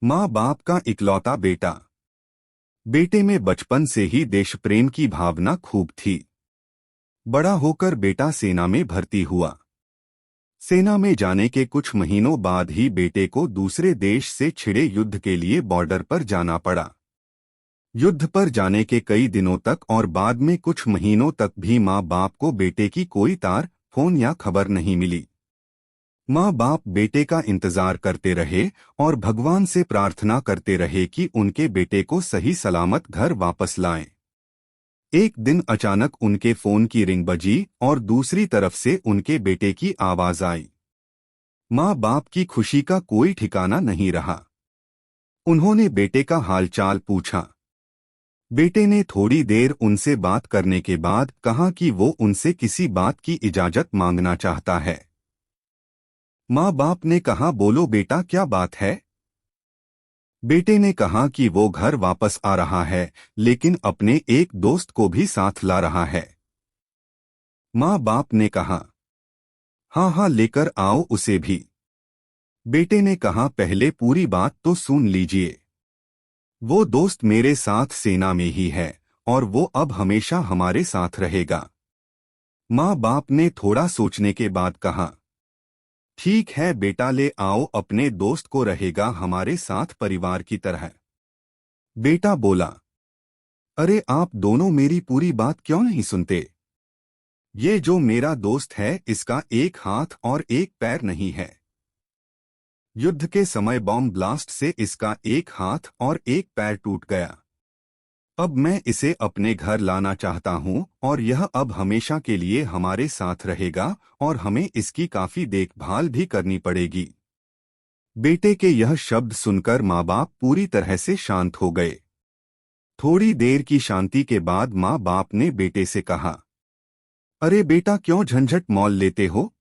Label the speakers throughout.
Speaker 1: माँ बाप का इकलौता बेटा। बेटे में बचपन से ही देश प्रेम की भावना खूब थी। बड़ा होकर बेटा सेना में भर्ती हुआ। सेना में जाने के कुछ महीनों बाद ही बेटे को दूसरे देश से छिड़े युद्ध के लिए बॉर्डर पर जाना पड़ा। युद्ध पर जाने के कई दिनों तक और बाद में कुछ महीनों तक भी माँ बाप को बेटे की कोई तार, फोन या खबर नहीं मिली। माँ बाप बेटे का इंतजार करते रहे और भगवान से प्रार्थना करते रहे कि उनके बेटे को सही सलामत घर वापस लाएं। एक दिन अचानक उनके फोन की रिंग बजी और दूसरी तरफ से उनके बेटे की आवाज आई। माँ बाप की खुशी का कोई ठिकाना नहीं रहा। उन्होंने बेटे का हालचाल पूछा। बेटे ने थोड़ी देर उनसे बात करने के बाद कहा कि वो उनसे किसी बात की इजाजत मांगना चाहता है। माँ बाप ने कहा, बोलो बेटा, क्या बात है? बेटे ने कहा कि वो घर वापस आ रहा है, लेकिन अपने एक दोस्त को भी साथ ला रहा है। माँ बाप ने कहा, हाँ हाँ, लेकर आओ उसे भी। बेटे ने कहा, पहले पूरी बात तो सुन लीजिए। वो दोस्त मेरे साथ सेना में ही है और वो अब हमेशा हमारे साथ रहेगा। माँ बाप ने थोड़ा सोचने के बाद कहा, ठीक है बेटा, ले आओ अपने दोस्त को, रहेगा हमारे साथ परिवार की तरह। बेटा बोला, अरे आप दोनों मेरी पूरी बात क्यों नहीं सुनते? ये जो मेरा दोस्त है इसका एक हाथ और एक पैर नहीं है। युद्ध के समय बॉम्ब ब्लास्ट से इसका एक हाथ और एक पैर टूट गया। अब मैं इसे अपने घर लाना चाहता हूँ और यह अब हमेशा के लिए हमारे साथ रहेगा और हमें इसकी काफी देखभाल भी करनी पड़ेगी। बेटे के यह शब्द सुनकर माँ बाप पूरी तरह से शांत हो गए। थोड़ी देर की शांति के बाद माँ बाप ने बेटे से कहा, अरे बेटा, क्यों झंझट मोल लेते हो?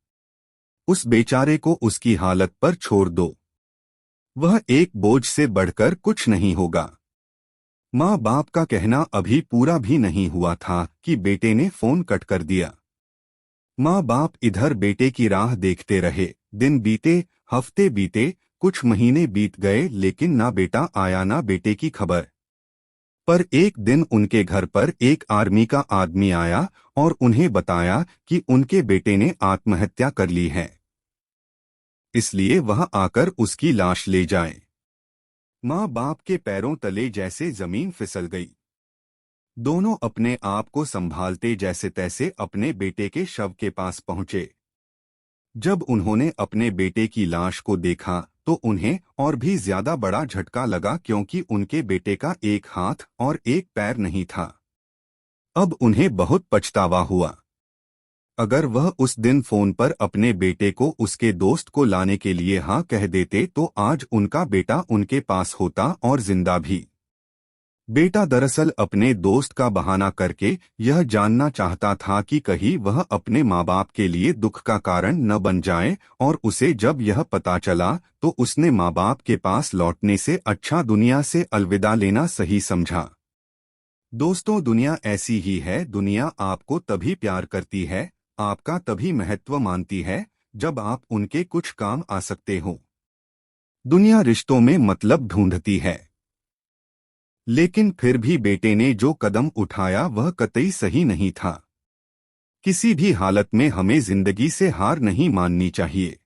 Speaker 1: उस बेचारे को उसकी हालत पर छोड़ दो। वह एक बोझ से बढ़कर कुछ नहीं होगा। माँ बाप का कहना अभी पूरा भी नहीं हुआ था कि बेटे ने फोन कट कर दिया। माँ बाप इधर बेटे की राह देखते रहे। दिन बीते, हफ्ते बीते, कुछ महीने बीत गए, लेकिन ना बेटा आया ना बेटे की खबर। पर एक दिन उनके घर पर एक आर्मी का आदमी आया और उन्हें बताया कि उनके बेटे ने आत्महत्या कर ली है, इसलिए वह आकर उसकी लाश ले जाए। माँ बाप के पैरों तले जैसे जमीन फिसल गई। दोनों अपने आप को संभालते जैसे तैसे अपने बेटे के शव के पास पहुंचे। जब उन्होंने अपने बेटे की लाश को देखा तो उन्हें और भी ज्यादा बड़ा झटका लगा, क्योंकि उनके बेटे का एक हाथ और एक पैर नहीं था। अब उन्हें बहुत पछतावा हुआ। अगर वह उस दिन फोन पर अपने बेटे को उसके दोस्त को लाने के लिए हाँ कह देते तो आज उनका बेटा उनके पास होता और जिंदा भी। बेटा दरअसल अपने दोस्त का बहाना करके यह जानना चाहता था कि कहीं वह अपने माँ बाप के लिए दुख का कारण न बन जाए, और उसे जब यह पता चला तो उसने माँ बाप के पास लौटने से अच्छा दुनिया से अलविदा लेना सही समझा। दोस्तों, दुनिया ऐसी ही है। दुनिया आपको तभी प्यार करती है, आपका तभी महत्व मानती है जब आप उनके कुछ काम आ सकते हो। दुनिया रिश्तों में मतलब ढूंढती है, लेकिन फिर भी बेटे ने जो कदम उठाया वह कतई सही नहीं था। किसी भी हालत में हमें जिंदगी से हार नहीं माननी चाहिए।